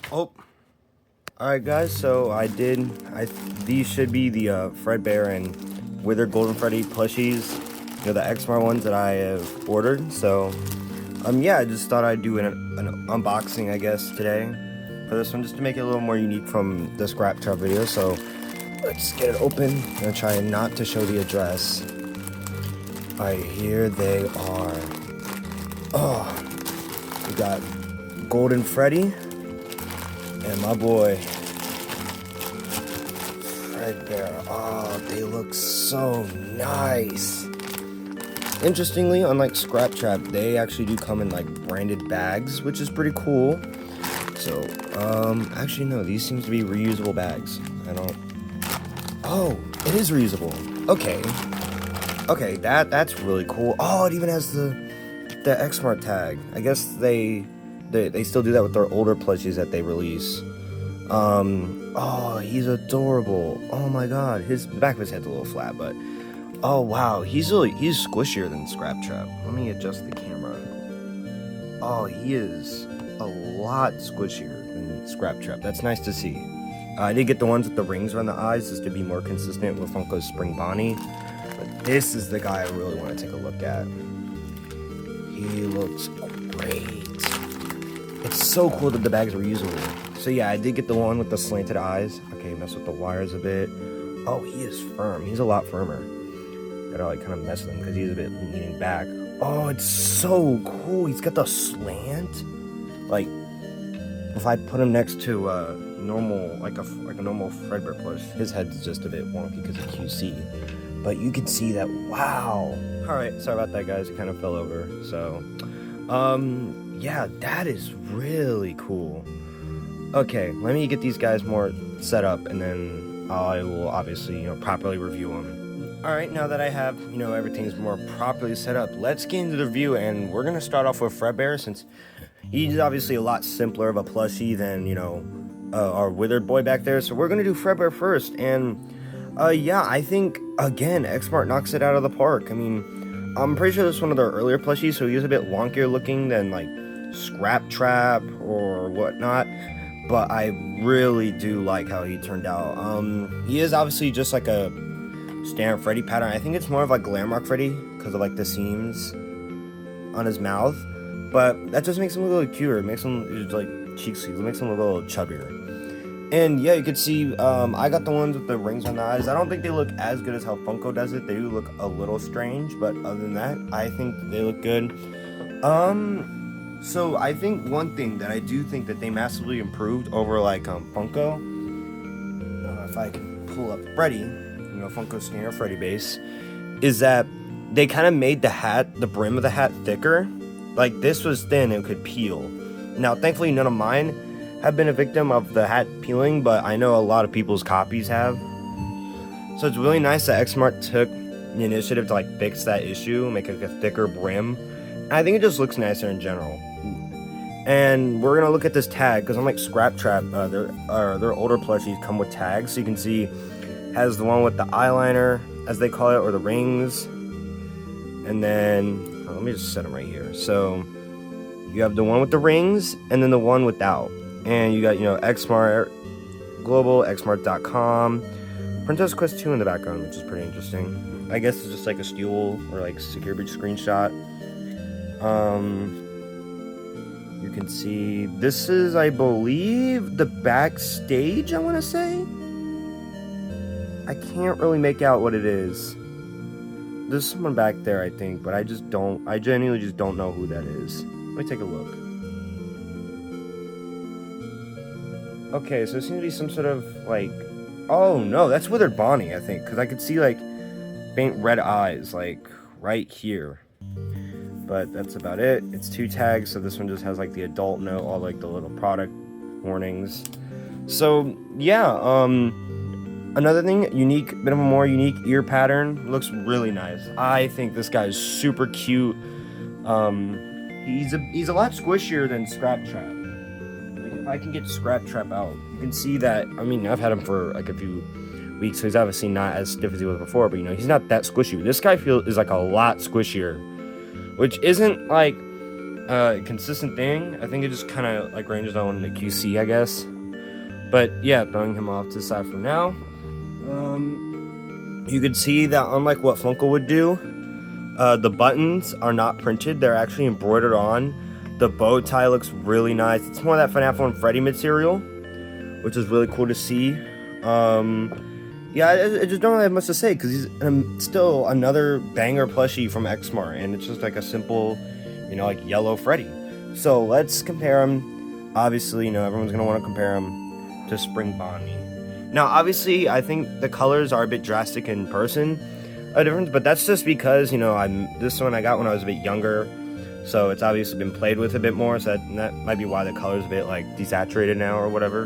Oh, alright guys, so these should be the Fredbear and Withered Freddy plushies, the Xsmart ones that I have ordered. So, yeah, I just thought I'd do an unboxing, I guess, today for this one, just to make it a little more unique from the scrap trap video. So, let's get it open. I'm gonna try not to show the address. Alright, here they are. Oh, we got Golden Freddy and my boy Fredbear. Oh, they look so nice. Interestingly, unlike Scrap Trap, they actually do come in like branded bags, which is pretty cool. So, actually no, these seems to be reusable bags. Oh, it is reusable. Okay, that's really cool. Oh, it even has the Xsmart tag. I guess they still do that with their older plushies that they release. Oh, he's adorable. Oh my god, the back of his head's a little flat, but oh wow, he's squishier than Scrap Trap. Let me adjust the camera. Oh, he is a lot squishier than Scrap Trap. That's nice to see. I did get the ones with the rings around the eyes just to be more consistent with Funko's Spring Bonnie. But this is the guy I really want to take a look at. He looks great. It's so cool that the bags are reusable. So yeah, I did get the one with the slanted eyes. Okay, mess with the wires a bit. Oh, he is firm. He's a lot firmer. Gotta like kind of mess with him because he's a bit leaning back. Oh, it's so cool. He's got the slant. Like, if I put him next to normal, like a normal Fredbear plush, his head's just a bit wonky because of QC. But you can see that. Wow. All right, sorry about that, guys. It kind of fell over. So, yeah, that is really cool. Okay, let me get these guys more set up, and then I will obviously, properly review them. All right, now that I have, everything's more properly set up, let's get into the review, and we're gonna start off with Fredbear since he's obviously a lot simpler of a plushie than, our Withered boy back there. So we're gonna do Fredbear first, and yeah, I think again Xsmart knocks it out of the park. I mean, I'm pretty sure this is one of their earlier plushies, so he's a bit wonkier looking than like Scrap Trap or whatnot. But I really do like how he turned out. He is obviously just like a standard Freddy pattern. I think it's more of like Glamrock Freddy because of like the seams on his mouth. But that just makes him look a little cuter. It makes him like cheek sleeves. It makes him look a little chubbier. And yeah, you can see I got the ones with the rings on the eyes. I don't think they look as good as how Funko does it. They do look a little strange, but other than that, I think they look good. So I think one thing that I do think that they massively improved over like Funko, if I can pull up Freddy, Funko's standard Freddy base, is that they kind of made the brim of the hat thicker. Like this was thin and could peel. Now, thankfully, none of mine have been a victim of the hat peeling, but I know a lot of people's copies have. So it's really nice that Xsmart took the initiative to like fix that issue, make like a thicker brim. And I think it just looks nicer in general. And we're gonna look at this tag because unlike Scrap Trap, their older plushies come with tags. So you can see has the one with the eyeliner, as they call it, or the rings. And then let me just set them right here. So you have the one with the rings and then the one without. And you got, Xsmart Global, Xsmart.com, Princess Quest 2 in the background, which is pretty interesting. I guess it's just like a Steel or like Secure Breach screenshot. You can see this is, I believe, the backstage, I want to say. I can't really make out what it is. There's someone back there, I think, but I genuinely just don't know who that is. Let me take a look. Okay, so it seems to be some sort of, like... Oh, no, that's Withered Bonnie, I think. Because I could see, like, faint red eyes, like, right here. But that's about it. It's 2 tags, so this one just has, like, the adult note, all, like, the little product warnings. So, yeah, another thing, bit of a more unique ear pattern. Looks really nice. I think this guy is super cute. He's a lot squishier than Scrap Trap. If I can get Scrap Trap out, you can see that. I mean, I've had him for like a few weeks, so he's obviously not as stiff as he was before, but he's not that squishy. This guy is like a lot squishier, which isn't like consistent thing. I think it just kind of like ranges on the QC, I guess. But yeah, throwing him off to the side for now. You can see that unlike what Funko would do, the buttons are not printed. They're actually embroidered on. The bow tie looks really nice. It's more of that FNAF 1 Freddy material, which is really cool to see. Yeah, I just don't really have much to say because he's still another banger plushie from Xsmart, and it's just like a simple, you know, like yellow Freddy. So let's compare him. Obviously, you know, everyone's gonna want to compare him to Spring Bonnie. Now, obviously, I think the colors are a bit drastic in person, a difference, but that's just because, you know, this one I got when I was a bit younger, so it's obviously been played with a bit more, so that might be why the color's a bit like desaturated now or whatever.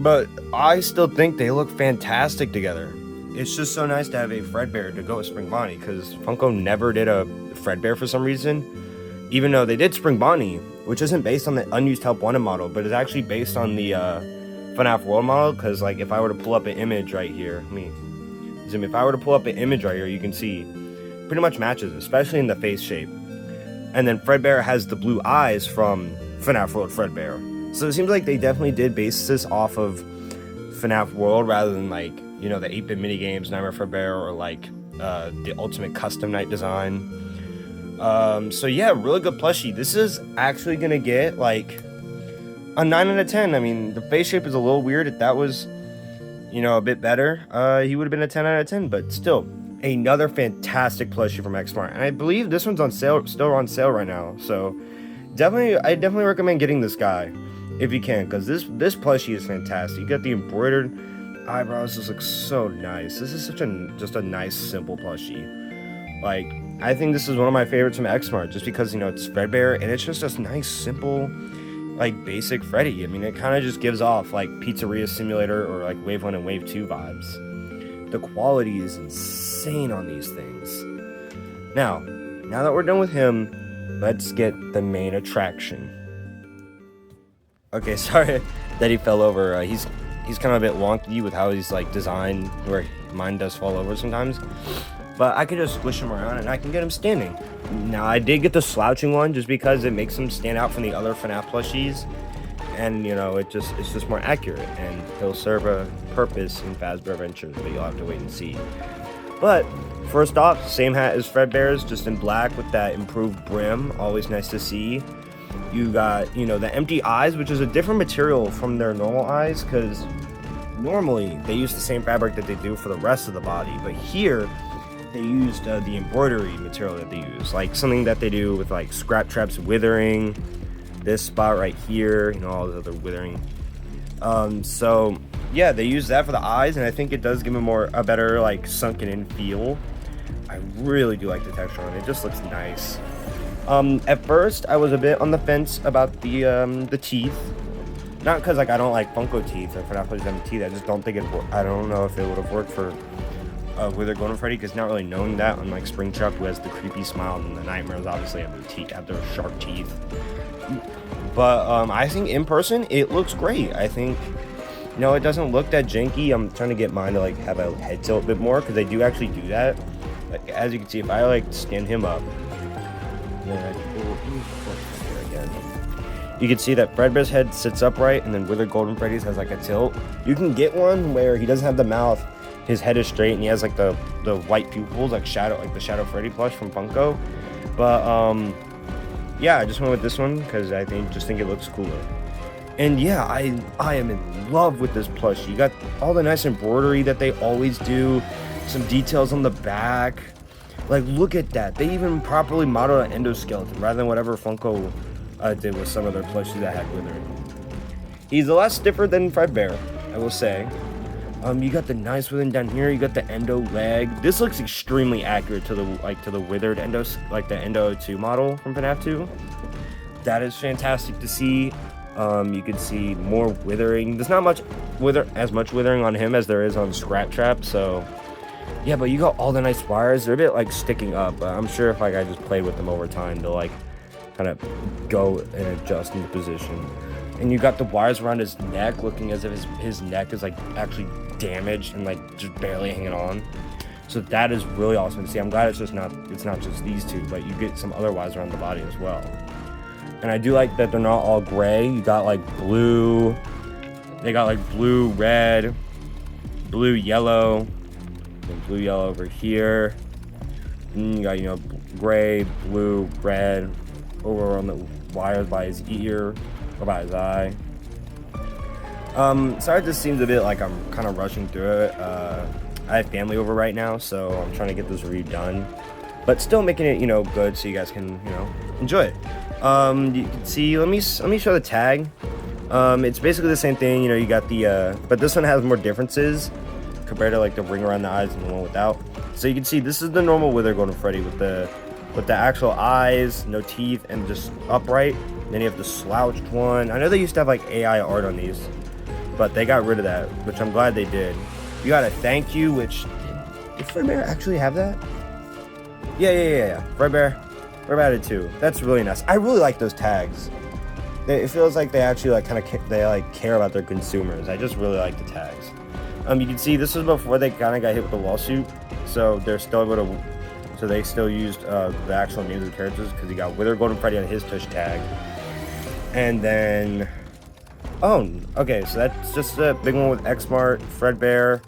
But I still think they look fantastic together. It's just so nice to have a Fredbear to go with Spring Bonnie, because Funko never did a Fredbear for some reason, even though they did Spring Bonnie, which isn't based on the unused Help Wanted model, but is actually based on the FNAF World model. Because like if I were to pull up an image right here, if I were to pull up an image right here, you can see pretty much matches, especially in the face shape. And then Fredbear has the blue eyes from FNAF World Fredbear. So it seems like they definitely did base this off of FNAF World rather than like, you know, the 8-bit minigames, Nightmare Fredbear, or like the Ultimate Custom Night design. So yeah, really good plushie. This is actually gonna get like a 9 out of 10. I mean, the face shape is a little weird. If that was, you know, a bit better, he would have been a 10 out of 10. But still, another fantastic plushie from Xsmart. And I believe this one's on sale, still on sale right now. So I definitely recommend getting this guy if you can, because this plushie is fantastic. You got the embroidered eyebrows. This looks so nice. This is such just a nice, simple plushie. Like, I think this is one of my favorites from Xsmart, just because, you know, it's Fredbear, and it's just a nice, simple, like, basic Freddy. I mean, it kind of just gives off, like, Pizzeria Simulator or, like, Wave 1 and Wave 2 vibes. The quality is insane on these things. Now that we're done with him, let's get the main attraction. Okay, sorry that he fell over. He's kind of a bit wonky with how he's, like, designed, where mine does fall over sometimes. But I can just squish him around and I can get him standing. Now, I did get the slouching one just because it makes him stand out from the other FNAF plushies. And, you know, it's just more accurate. And he'll serve a purpose in Fazbear Adventures, but you'll have to wait and see. But, first off, same hat as Fredbear's, just in black with that improved brim. Always nice to see. You got, you know, the empty eyes, which is a different material from their normal eyes, because normally they use the same fabric that they do for the rest of the body. But here, they used the embroidery material that they use, like something that they do with like Scrap Trap's Withering, this spot right here, you know, all the other Withering. So yeah, they use that for the eyes, and I think it does give them a better like sunken in feel. I really do like the texture on it. It just looks nice. At first I was a bit on the fence about the teeth, not because like I don't like Funko teeth or FNAF Plushies teeth. I just don't think I don't know if it would have worked for Withered Freddy, because not really knowing that, unlike Springtrap, who has the creepy smile, and the Nightmares obviously have their sharp teeth. But I think in person it looks great. I think, you know, it doesn't look that janky. I'm trying to get mine to like have a head tilt a bit more, because they do actually do that. Like, as you can see, if I like stand him up, you can see that Fredbear's head sits upright, and then Withered Freddy's has like a tilt. You can get one where he doesn't have the mouth, his head is straight, and he has like the white pupils, like the Shadow Freddy plush from Funko. But yeah, I just went with this one because I just think it looks cooler. And yeah, I am in love with this plush. You got all the nice embroidery that they always do, some details on the back. Like, look at that. They even properly modeled an endoskeleton rather than whatever Funko did with some of their plushies that had Withered. He's a lot stiffer than Fredbear, I will say. You got the nice Withered down here. You got the endo leg. This looks extremely accurate to the Withered endo, like the Endo 2 model from FNAF 2. That is fantastic to see. You can see more withering. There's not as much withering on him as there is on Scrap Trap. So yeah, but you got all the nice wires. They're a bit like sticking up. I'm sure if like I just played with them over time, they'll like kind of go and adjust into position. And you got the wires around his neck, looking as if his neck is like actually damaged and like just barely hanging on. So that is really awesome to see. I'm glad it's not just these two, but you get some other wires around the body as well. And I do like that they're not all gray. You got like blue. They got like blue, red, blue, yellow, and blue, yellow over here. And you got, you know, gray, blue, red over on the wires by his ear or by his eye. Sorry, this seems a bit like I'm kind of rushing through it. I have family over right now, so I'm trying to get this redone, but still making it, you know, good so you guys can, you know, enjoy it. You can see, let me show the tag. It's basically the same thing, you know, you got the, but this one has more differences compared to like the ring around the eyes and the one without. So you can see this is the normal Withered Golden Freddy with the actual eyes, no teeth, and just upright. Then you have the slouched one. I know they used to have like AI art on these, but they got rid of that, which I'm glad they did. You got a thank you, which did Fredbear actually have that? Yeah. Fredbear added too. That's really nice. I really like those tags. It feels like they actually like kind of care about their consumers. I just really like the tags. You can see this was before they kind of got hit with the lawsuit, so they're still able to. So they still used the actual names of the characters because you got Withered Golden Freddy on his tush tag, and then. Oh, okay, so that's just a big one with Xsmart, Fredbear.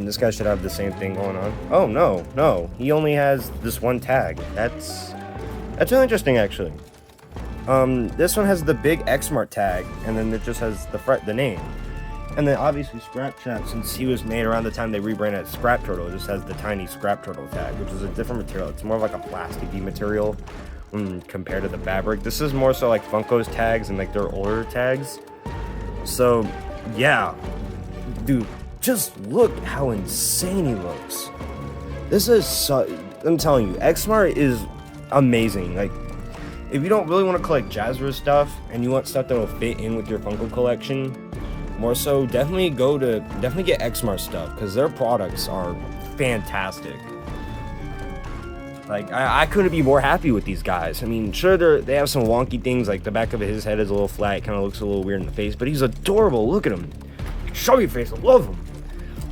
This guy should have the same thing going on. Oh, no, he only has this one tag. That's really interesting, actually. This one has the big Xsmart tag, and then it just has the name. And then obviously Scrap Trap, since he was made around the time they rebranded as Scrap Turtle, it just has the tiny Scrap Turtle tag, which is a different material. It's more of like a plasticky material compared to the fabric. This is more so like Funko's tags and like their older tags. So, yeah, dude, just look how insane he looks. This is I'm telling you, Xsmart is amazing. Like, if you don't really want to collect Jazzwares stuff and you want stuff that will fit in with your Funko collection, more so, definitely get Xsmart stuff because their products are fantastic. Like, I couldn't be more happy with these guys. I mean, sure, they have some wonky things, like the back of his head is a little flat, it kind of looks a little weird in the face, but he's adorable. Look at him. Show your face, I love him.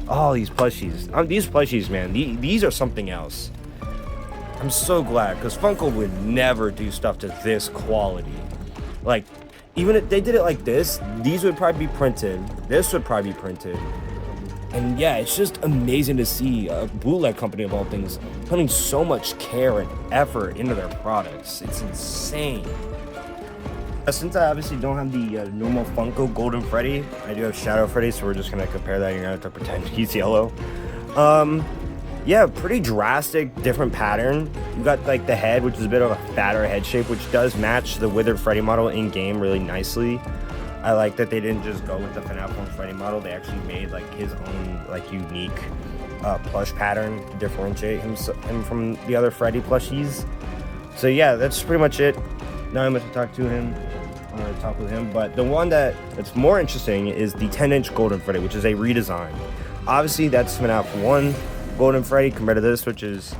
Oh, these plushies. These plushies, man, these are something else. I'm so glad, because Funko would never do stuff to this quality. Like, even if they did it like this, these would probably be printed. This would probably be printed. And yeah, it's just amazing to see a bootleg company of all things putting so much care and effort into their products. It's insane. Since I obviously don't have the normal Funko Golden Freddy, I do have Shadow Freddy, so we're just gonna compare that. You're gonna have to pretend he's yellow. Yeah, pretty drastic, different pattern. You got like the head, which is a bit of a fatter head shape, which does match the Withered Freddy model in game really nicely. I like that they didn't just go with the FNAF 1 Freddy model. They actually made like his own like unique plush pattern to differentiate him from the other Freddy plushies. So yeah, that's pretty much it. Now I'm going to talk to him. I'm going to talk with him. But the one that's more interesting is the 10-inch Golden Freddy, which is a redesign. Obviously, that's FNAF 1 Golden Freddy compared to this, which is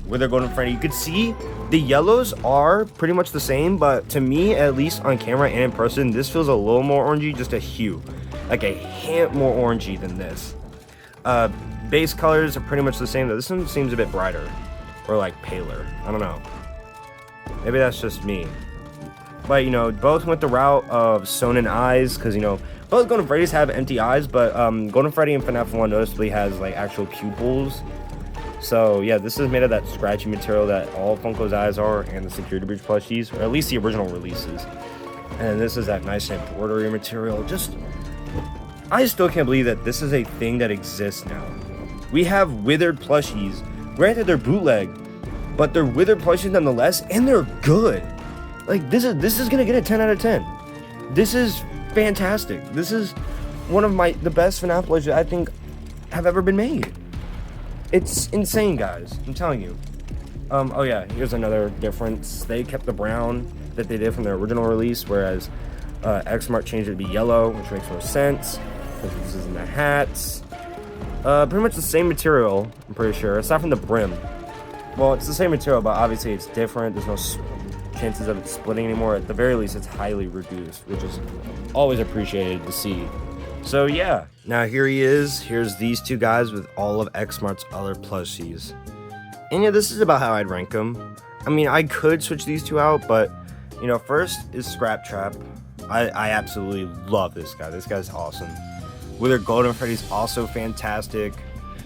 Withered Golden Freddy. You could see the yellows are pretty much the same, but to me, at least on camera and in person, this feels a little more orangey, just a hue. Like a hint more orangey than this. Base colors are pretty much the same, though this one seems a bit brighter. Or like paler. I don't know. Maybe that's just me. But, you know, both went the route of sewn-in eyes, because, you know, both Golden Freddys have empty eyes, but Golden Freddy in FNAF 1 noticeably has, like, actual pupils. So, yeah, this is made of that scratchy material that all Funko's eyes are, and the Security Breach plushies, or at least the original releases. And this is that nice embroidery material. I still can't believe that this is a thing that exists now. We have Withered plushies. Granted, they're bootleg, but they're Withered plushies nonetheless, and they're good. Like, this is gonna get a 10 out of 10. This is fantastic. This is one of the best FNAF plushies I think have ever been made. It's insane, guys. I'm telling you. Oh yeah, here's another difference. They kept the brown that they did from their original release, whereas Xsmart changed it to be yellow, which makes more sense, because this is in the hats. Pretty much the same material, I'm pretty sure, aside from the brim. Well, it's the same material, but obviously it's different. There's no chances of it splitting anymore. At the very least, it's highly reduced, which is always appreciated to see. So yeah, now here he is. Here's these two guys with all of Xsmart's other plushies. And yeah, this is about how I'd rank them. I mean, I could switch these two out, but You know, first is Scrap Trap. I absolutely love this guy. This guy's awesome. Withered Freddy's also fantastic.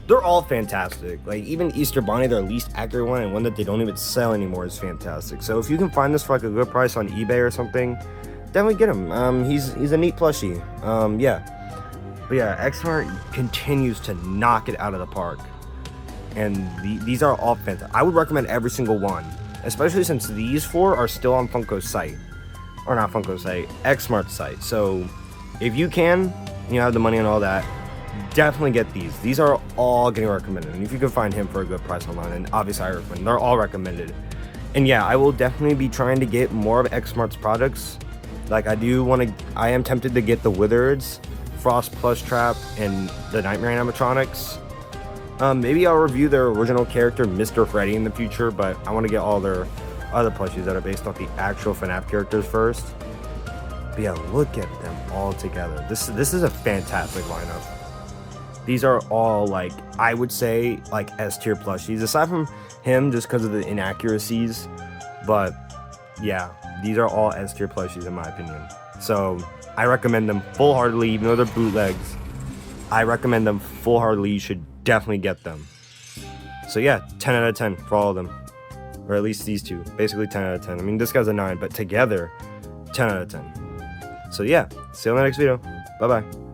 They're all fantastic. Like, even Easter Bonnie, their least accurate one, and one that they don't even sell anymore, is fantastic. So if you can find this for like a good price on eBay or something, definitely get him. He's a neat plushie. Yeah. But yeah, Xsmart continues to knock it out of the park. And these are all fantastic. I would recommend every single one, especially since these 4 are still on Funko's site. Or not Funko's site, Xsmart's site. So if you can, you have the money and all that, definitely get these. These are all getting recommended. And if you can find him for a good price online, and obviously I recommend, they're all recommended. And yeah, I will definitely be trying to get more of Xsmart's products. Like, I am tempted to get the Withereds, Frost Plush Trap, and the Nightmare animatronics. Maybe I'll review their original character, Mr. Freddy, in the future, but I want to get all their other plushies that are based off the actual FNAF characters first. But yeah, look at them all together. This is a fantastic lineup. These are all, like, I would say, like, S-tier plushies, aside from him just because of the inaccuracies. But yeah, these are all S-tier plushies in my opinion. So I recommend them full-heartedly, even though they're bootlegs. I recommend them full-heartedly. You should definitely get them. So yeah, 10 out of 10 for all of them. Or at least these 2. Basically 10 out of 10. I mean, this guy's a 9, but together, 10 out of 10. So yeah, see you on the next video. Bye-bye.